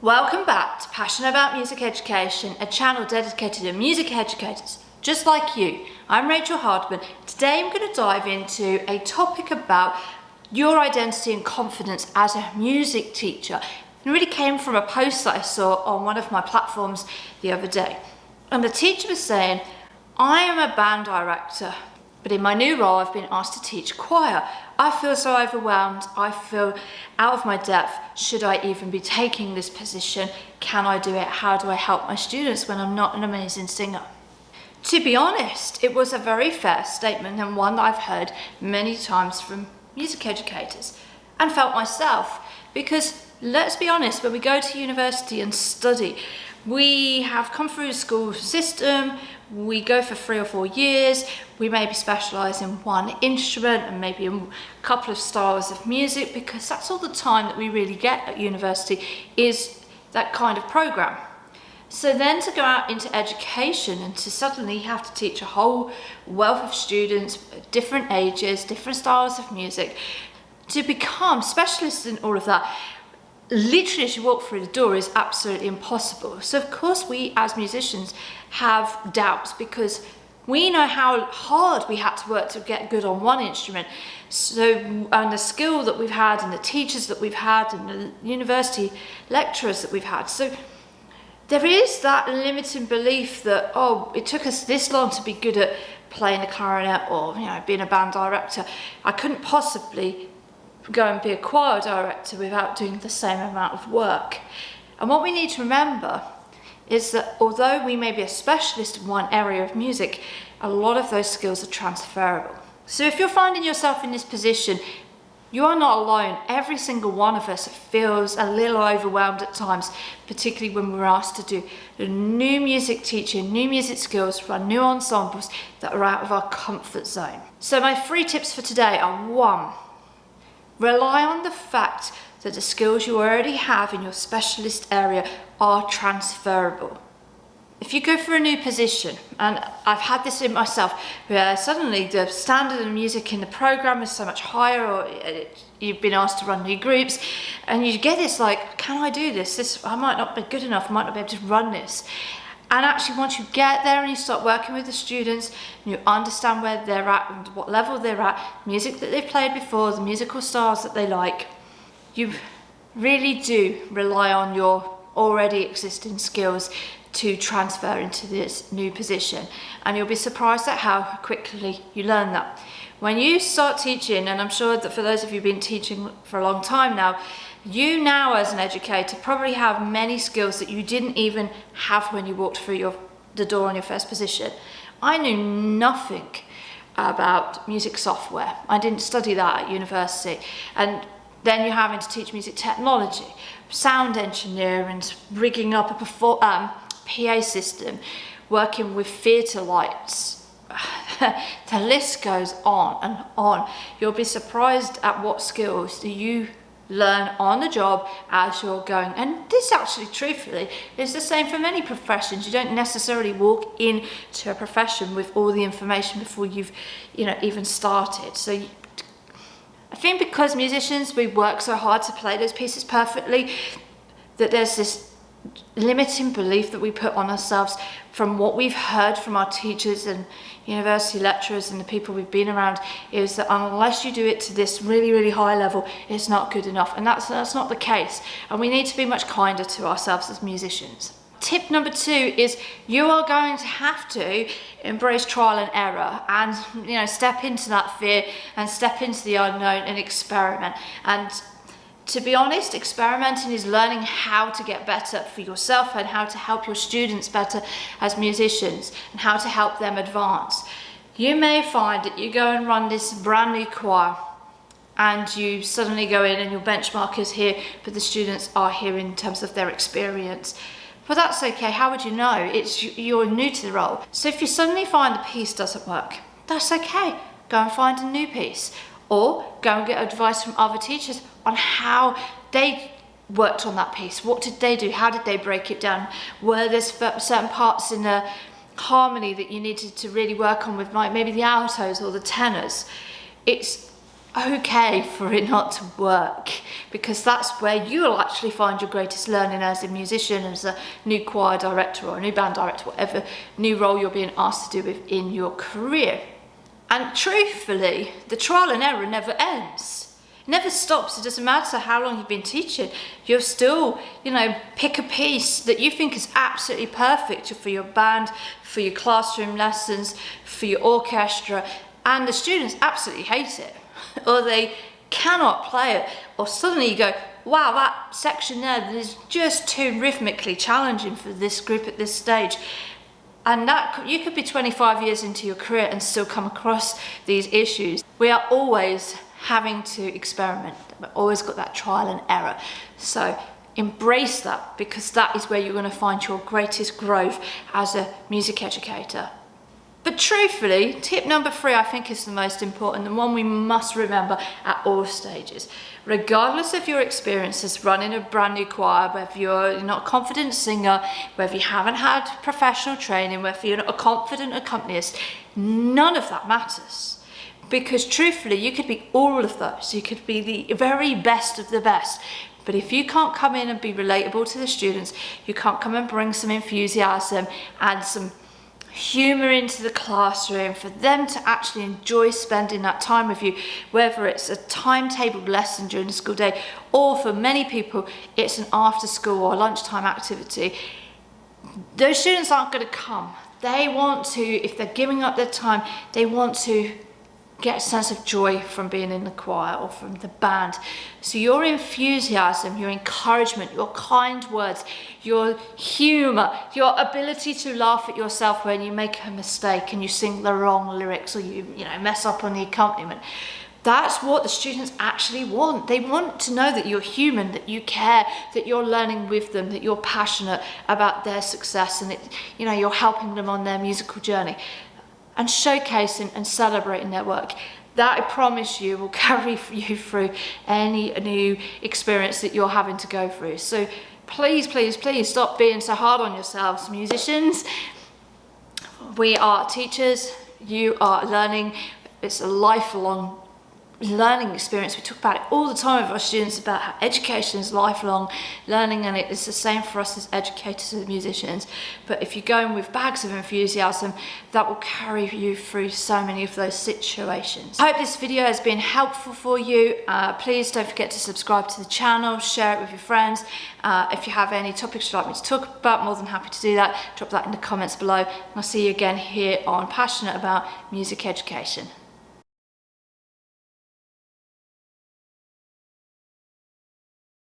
Welcome back to Passionate About Music Education, a channel dedicated to music educators just like you. I'm Rachel Hardman. Today I'm going to dive into a topic about your identity and confidence as a music teacher. It really came from a post that I saw on one of my platforms the other day. And the teacher was saying, I am a band director, but in my new role I've been asked to teach choir. I feel so overwhelmed, I feel out of my depth. Should I even be taking this position? Can I do it? How do I help my students when I'm not an amazing singer? To be honest, it was a very fair statement and one that I've heard many times from music educators and felt myself, because let's be honest, when we go to university and study, we have come through the school system, we go for 3 or 4 years, we maybe specialise in one instrument and maybe a couple of styles of music, because that's all the time that we really get at university is that kind of programme. So then to go out into education and to suddenly have to teach a whole wealth of students, different ages, different styles of music, to become specialists in all of that, literally as you walk through the door is absolutely impossible. So of course we as musicians have doubts, because we know how hard we had to work to get good on one instrument. So, and the skill that we've had and the teachers that we've had and the university lecturers that we've had. So there is that limiting belief that, oh, it took us this long to be good at playing the clarinet or, being a band director. I couldn't possibly go and be a choir director without doing the same amount of work. And what we need to remember is that although we may be a specialist in one area of music, a lot of those skills are transferable. So if you're finding yourself in this position, you are not alone. Every single one of us feels a little overwhelmed at times, particularly when we're asked to do new music teaching, new music skills, run new ensembles that are out of our comfort zone. So my 3 tips for today are: 1, rely on the fact that the skills you already have in your specialist area are transferable. If you go for a new position, and I've had this in myself, where suddenly the standard of music in the programme is so much higher, or you've been asked to run new groups, and you get this like, can I do this? I might not be good enough, I might not be able to run this. And actually once you get there and you start working with the students, and you understand where they're at and what level they're at, music that they've played before, the musical styles that they like, you really do rely on your already existing skills to transfer into this new position. And you'll be surprised at how quickly you learn that. When you start teaching, and I'm sure that for those of you who've been teaching for a long time now, you now as an educator probably have many skills that you didn't even have when you walked through the door on your first position. I knew nothing about music software. I didn't study that at university. And then you're having to teach music technology, sound engineering, rigging up a PA system, working with theatre lights. The list goes on and on. You'll be surprised at what skills that you learn on the job as you're going. And this actually, truthfully, is the same for many professions. You don't necessarily walk into a profession with all the information before you've even started. So I think because musicians, we work so hard to play those pieces perfectly, that there's this limiting belief that we put on ourselves from what we've heard from our teachers and university lecturers and the people we've been around, is that unless you do it to this really, really high level, it's not good enough. And that's not the case. And we need to be much kinder to ourselves as musicians. Tip number 2 is you are going to have to embrace trial and error and step into that fear and step into the unknown and experiment. And to be honest, experimenting is learning how to get better for yourself and how to help your students better as musicians and how to help them advance. You may find that you go and run this brand new choir and you suddenly go in and your benchmark is here, but the students are here in terms of their experience. But that's okay. How would you know? You're new to the role. So if you suddenly find the piece doesn't work, that's okay. Go and find a new piece, or go and get advice from other teachers on how they worked on that piece. What did they do? How did they break it down? Were there certain parts in the harmony that you needed to really work on with maybe the altos or the tenors? It's okay for it not to work, because that's where you'll actually find your greatest learning as a musician, as a new choir director or a new band director, whatever new role you're being asked to do within your career. And truthfully, the trial and error never ends. It never stops. It doesn't matter how long you've been teaching. You'll still, pick a piece that you think is absolutely perfect for your band, for your classroom lessons, for your orchestra, and the students absolutely hate it, or they cannot play it, or suddenly you go, wow, that section there is just too rhythmically challenging for this group at this stage. And that you could be 25 years into your career and still come across these issues. We are always having to experiment. We've always got that trial and error. So embrace that, because that is where you're going to find your greatest growth as a music educator. But truthfully, tip number 3, I think, is the most important, the one we must remember at all stages. Regardless of your experiences running a brand new choir, whether you're not a confident singer, whether you haven't had professional training, whether you're not a confident accompanist, none of that matters. Because truthfully, you could be all of those. You could be the very best of the best. But if you can't come in and be relatable to the students, you can't come and bring some enthusiasm and some humour into the classroom for them to actually enjoy spending that time with you, whether it's a timetabled lesson during the school day, or for many people it's an after school or lunchtime activity, those students aren't going to come. They want to, if they're giving up their time, they want to get a sense of joy from being in the choir or from the band. So your enthusiasm, your encouragement, your kind words, your humour, your ability to laugh at yourself when you make a mistake and you sing the wrong lyrics, or you mess up on the accompaniment, that's what the students actually want. They want to know that you're human, that you care, that you're learning with them, that you're passionate about their success, and that you're helping them on their musical journey. And showcasing and celebrating their work. That, I promise you, will carry you through any new experience that you're having to go through. So please, please, please stop being so hard on yourselves, musicians. We are teachers, you are learning. It's a lifelong learning experience. We talk about it all the time with our students, about how education is lifelong learning, and it's the same for us as educators and musicians. But if you go in with bags of enthusiasm, that will carry you through so many of those situations. I hope this video has been helpful for you. Please don't forget to subscribe to the channel, share it with your friends. If you have any topics you'd like me to talk about, more than happy to do that. Drop that in the comments below, and I'll see you again here on Passionate About Music Education.